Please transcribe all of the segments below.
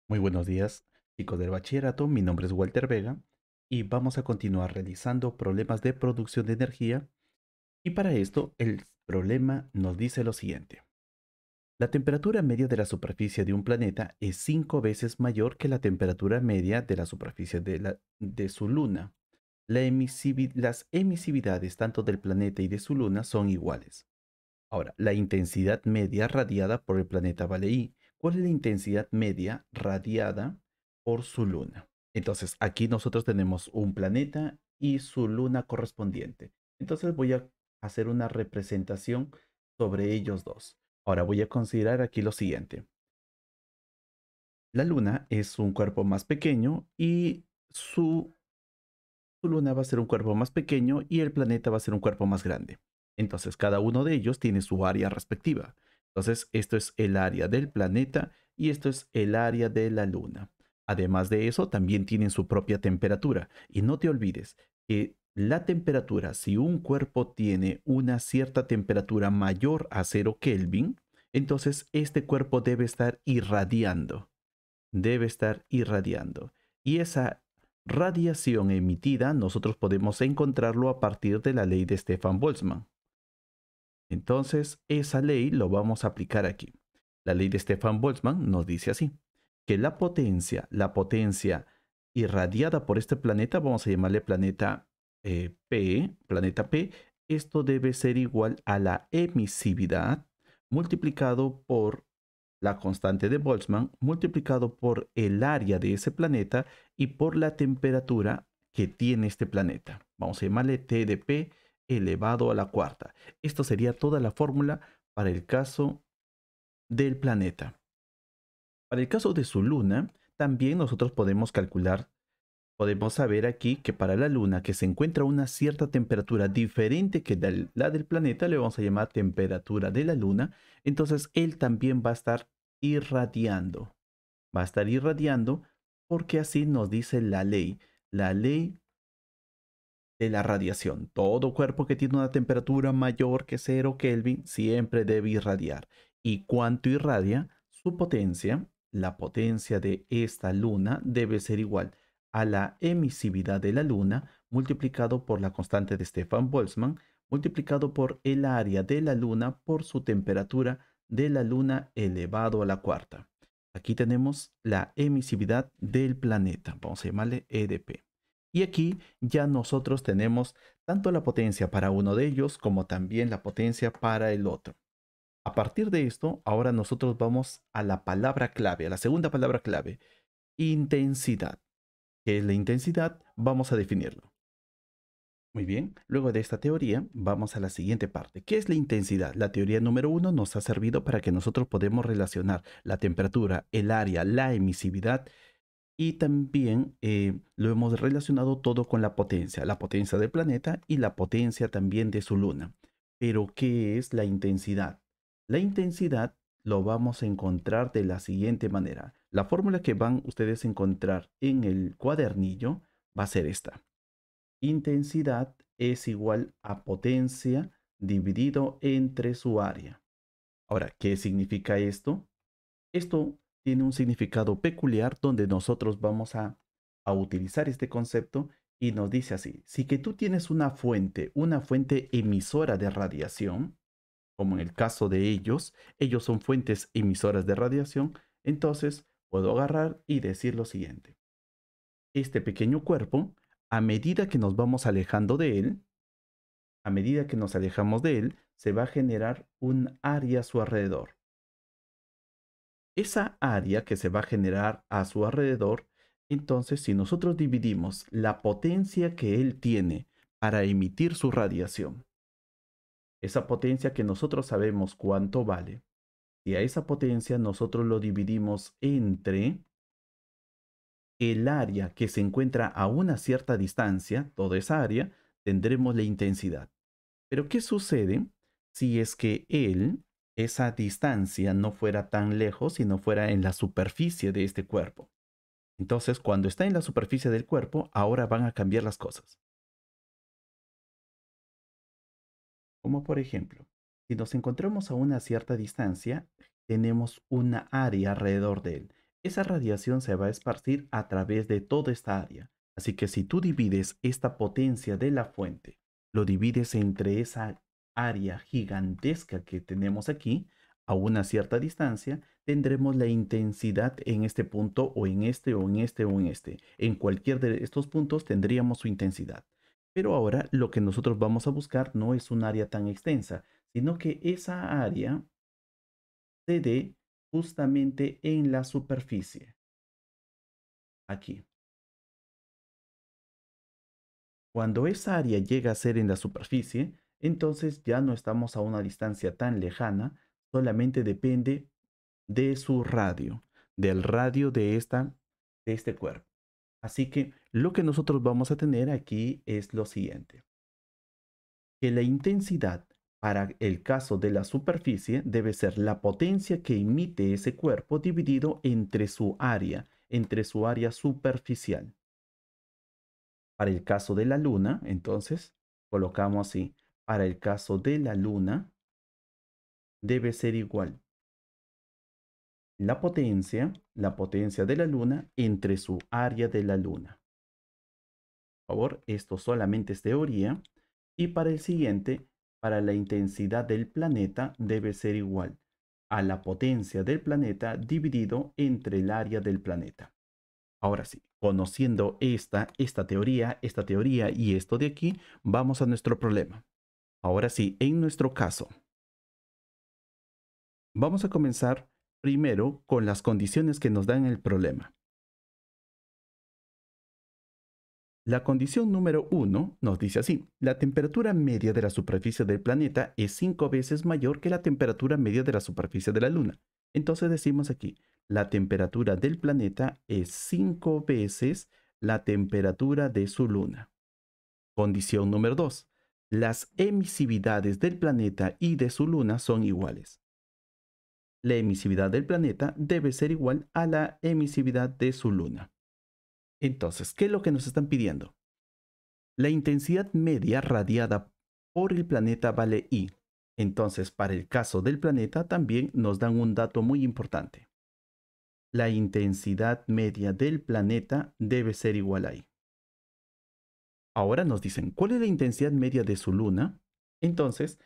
Muy buenos días, chicos del bachillerato. Mi nombre es Walter Vega y vamos a continuar realizando problemas de producción de energía. Y para esto, el problema nos dice lo siguiente. La temperatura media de la superficie de un planeta es 5 veces mayor que la temperatura media de la superficie de su luna. Las emisividades tanto del planeta y de su luna son iguales. Ahora, la intensidad media radiada por el planeta vale I. ¿Cuál es la intensidad media radiada por su luna? Entonces, aquí nosotros tenemos un planeta y su luna correspondiente. Entonces voy a hacer una representación sobre ellos dos. Ahora voy a considerar aquí lo siguiente. La luna es un cuerpo más pequeño y su luna va a ser un cuerpo más pequeño y el planeta va a ser un cuerpo más grande. Entonces, cada uno de ellos tiene su área respectiva. Entonces, esto es el área del planeta y esto es el área de la luna. Además de eso, también tienen su propia temperatura. Y no te olvides que la temperatura, si un cuerpo tiene una cierta temperatura mayor a 0 Kelvin, entonces este cuerpo debe estar irradiando. Debe estar irradiando. Y esa radiación emitida nosotros podemos encontrarlo a partir de la ley de Stefan Boltzmann. Entonces, esa ley lo vamos a aplicar aquí. La ley de Stefan Boltzmann nos dice así, que la potencia irradiada por este planeta, vamos a llamarle planeta P, esto debe ser igual a la emisividad multiplicado por la constante de Boltzmann multiplicado por el área de ese planeta y por la temperatura que tiene este planeta. Vamos a llamarle T de P elevado a la cuarta. Esto sería toda la fórmula para el caso del planeta. Para el caso de su luna, también nosotros podemos calcular, podemos saber aquí que para la luna que se encuentra a una cierta temperatura diferente que la del planeta, le vamos a llamar temperatura de la luna, entonces él también va a estar irradiando. Va a estar irradiando porque así nos dice la ley de la radiación. Todo cuerpo que tiene una temperatura mayor que 0 Kelvin siempre debe irradiar. ¿Y cuánto irradia? Su potencia, la potencia de esta luna debe ser igual a la emisividad de la luna multiplicado por la constante de Stefan Boltzmann multiplicado por el área de la luna por su temperatura de la luna elevado a la cuarta. Aquí tenemos la emisividad del planeta. Vamos a llamarle EDP. Y aquí ya nosotros tenemos tanto la potencia para uno de ellos como también la potencia para el otro. A partir de esto, ahora nosotros vamos a la palabra clave, a la segunda palabra clave, intensidad. ¿Qué es la intensidad? Vamos a definirlo. Muy bien, luego de esta teoría vamos a la siguiente parte. ¿Qué es la intensidad? La teoría número uno nos ha servido para que nosotros podamos relacionar la temperatura, el área, la emisividad y también lo hemos relacionado todo con la potencia del planeta y la potencia también de su luna. Pero, ¿qué es la intensidad? La intensidad lo vamos a encontrar de la siguiente manera. La fórmula que van ustedes a encontrar en el cuadernillo va a ser esta. Intensidad es igual a potencia dividido entre su área. Ahora, ¿qué significa esto? Esto tiene un significado peculiar donde nosotros vamos a utilizar este concepto y nos dice así, si que tú tienes una fuente emisora de radiación, como en el caso de ellos son fuentes emisoras de radiación, entonces puedo agarrar y decir lo siguiente. Este pequeño cuerpo, a medida que nos vamos alejando de él, a medida que nos alejamos de él, se va a generar un área a su alrededor. Esa área que se va a generar a su alrededor, entonces si nosotros dividimos la potencia que él tiene para emitir su radiación, esa potencia que nosotros sabemos cuánto vale, y a esa potencia nosotros lo dividimos entre el área que se encuentra a una cierta distancia, toda esa área, tendremos la intensidad. Pero ¿qué sucede si es que esa distancia no fuera tan lejos y no fuera en la superficie de este cuerpo? Entonces, cuando está en la superficie del cuerpo, ahora van a cambiar las cosas. Como por ejemplo, si nos encontramos a una cierta distancia, tenemos una área alrededor de él. esa radiación se va a esparcir a través de toda esta área. Así que si tú divides esta potencia de la fuente, lo divides entre esa área gigantesca que tenemos aquí, a una cierta distancia, tendremos la intensidad en este punto o en este o en este o en este. En cualquier de estos puntos tendríamos su intensidad. Pero ahora lo que nosotros vamos a buscar no es un área tan extensa, sino que esa área se dé justamente en la superficie, aquí. Cuando esa área llega a ser en la superficie, entonces ya no estamos a una distancia tan lejana, solamente depende de su radio, del radio de este cuerpo. Así que lo que nosotros vamos a tener aquí es lo siguiente, que la intensidad para el caso de la superficie debe ser la potencia que emite ese cuerpo dividido entre su área superficial. Para el caso de la luna, entonces, colocamos así, para el caso de la luna debe ser igual la potencia de la luna entre su área de la luna. Por favor, esto solamente es teoría. Y para el siguiente, para la intensidad del planeta debe ser igual a la potencia del planeta dividido entre el área del planeta. Ahora sí, conociendo esta teoría y esto de aquí, vamos a nuestro problema. Ahora sí, en nuestro caso, vamos a comenzar primero con las condiciones que nos dan el problema. La condición número 1 nos dice así: la temperatura media de la superficie del planeta es 5 veces mayor que la temperatura media de la superficie de la Luna. Entonces decimos aquí, la temperatura del planeta es 5 veces la temperatura de su luna. Condición número 2. Las emisividades del planeta y de su luna son iguales. La emisividad del planeta debe ser igual a la emisividad de su luna. Entonces, ¿qué es lo que nos están pidiendo? La intensidad media radiada por el planeta vale I. Entonces, para el caso del planeta también nos dan un dato muy importante. La intensidad media del planeta debe ser igual a I. Ahora nos dicen, ¿cuál es la intensidad media de su luna? Entonces,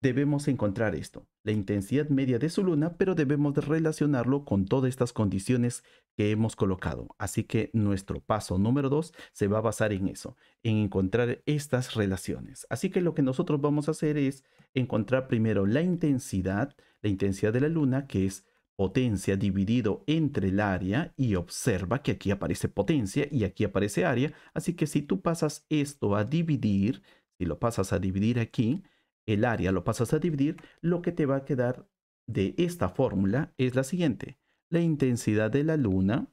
debemos encontrar esto, la intensidad media de su luna, pero debemos de relacionarlo con todas estas condiciones que hemos colocado. Así que nuestro paso número 2 se va a basar en eso, en encontrar estas relaciones. Así que lo que nosotros vamos a hacer es encontrar primero la intensidad de la luna, que es potencia dividido entre el área, y observa que aquí aparece potencia y aquí aparece área. Así que si tú pasas esto a dividir, si lo pasas a dividir aquí, el área lo pasas a dividir, lo que te va a quedar de esta fórmula es la siguiente. La intensidad de la luna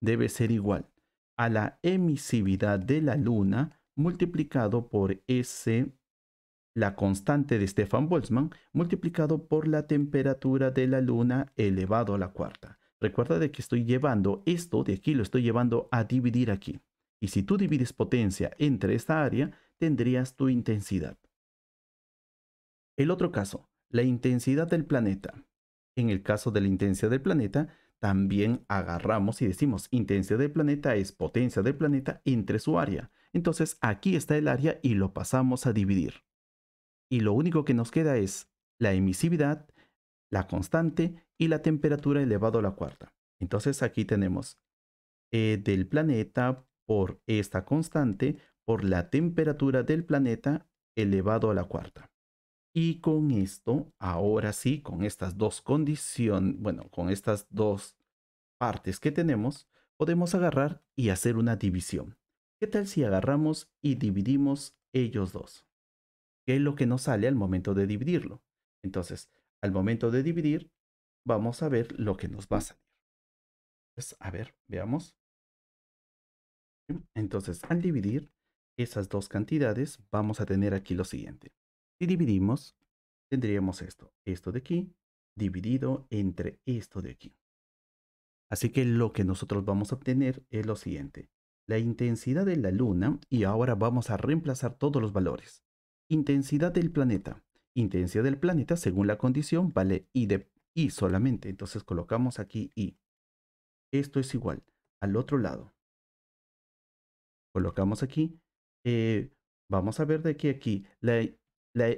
debe ser igual a la emisividad de la luna multiplicado por S, la constante de Stefan Boltzmann, multiplicado por la temperatura de la luna elevado a la cuarta. Recuerda de que estoy llevando esto de aquí, lo estoy llevando a dividir aquí. Y si tú divides potencia entre esta área, tendrías tu intensidad. El otro caso, la intensidad del planeta. En el caso de la intensidad del planeta, también agarramos y decimos intensidad del planeta es potencia del planeta entre su área. Entonces aquí está el área y lo pasamos a dividir. Y lo único que nos queda es la emisividad, la constante y la temperatura elevado a la cuarta. Entonces aquí tenemos del planeta por esta constante por la temperatura del planeta elevado a la cuarta. Y con esto, ahora sí, con estas dos condiciones, bueno, con estas dos partes que tenemos, podemos agarrar y hacer una división. ¿Qué tal si agarramos y dividimos ellos dos? ¿Qué es lo que nos sale al momento de dividirlo? Entonces, al momento de dividir, vamos a ver lo que nos va a salir. Pues, a ver, veamos. Entonces, al dividir esas dos cantidades, vamos a tener aquí lo siguiente. Si dividimos, tendríamos esto de aquí, dividido entre esto de aquí. Así que lo que nosotros vamos a obtener es lo siguiente. La intensidad de la luna, y ahora vamos a reemplazar todos los valores. Intensidad del planeta. Intensidad del planeta, según la condición, vale I de I solamente. Entonces colocamos aquí I. Esto es igual al otro lado. Colocamos aquí. eh, Vamos a ver de que aquí la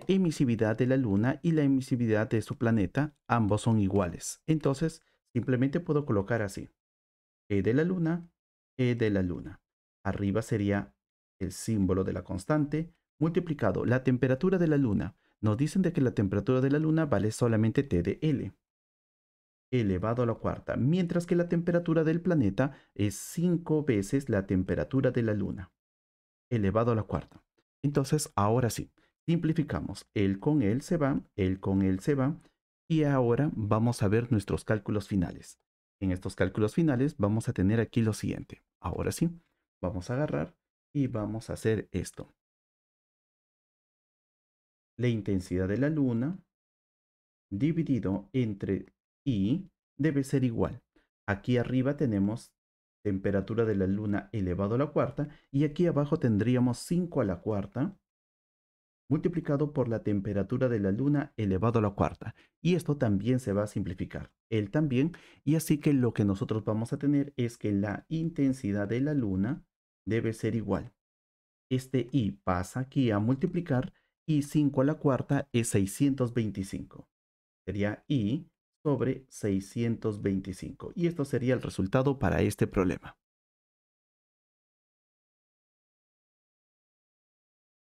emisividad de la Luna y la emisividad de su planeta, ambos son iguales. Entonces, simplemente puedo colocar así. E de la Luna, E de la Luna. Arriba sería el símbolo de la constante multiplicado la temperatura de la Luna. Nos dicen de que la temperatura de la Luna vale solamente T de L elevado a la cuarta, mientras que la temperatura del planeta es 5 veces la temperatura de la Luna elevado a la cuarta. Entonces, ahora sí, simplificamos. El con él se va, el con él se va. Y ahora vamos a ver nuestros cálculos finales. En estos cálculos finales vamos a tener aquí lo siguiente. Ahora sí, vamos a agarrar y vamos a hacer esto. La intensidad de la luna dividido entre I debe ser igual. Aquí arriba tenemos temperatura de la luna elevado a la cuarta y aquí abajo tendríamos 5 a la cuarta multiplicado por la temperatura de la luna elevado a la cuarta. Y esto también se va a simplificar. Él también. Y así que lo que nosotros vamos a tener es que la intensidad de la luna debe ser igual. Este i pasa aquí a multiplicar y 5 a la cuarta es 625. Sería i sobre 625. Y esto sería el resultado para este problema.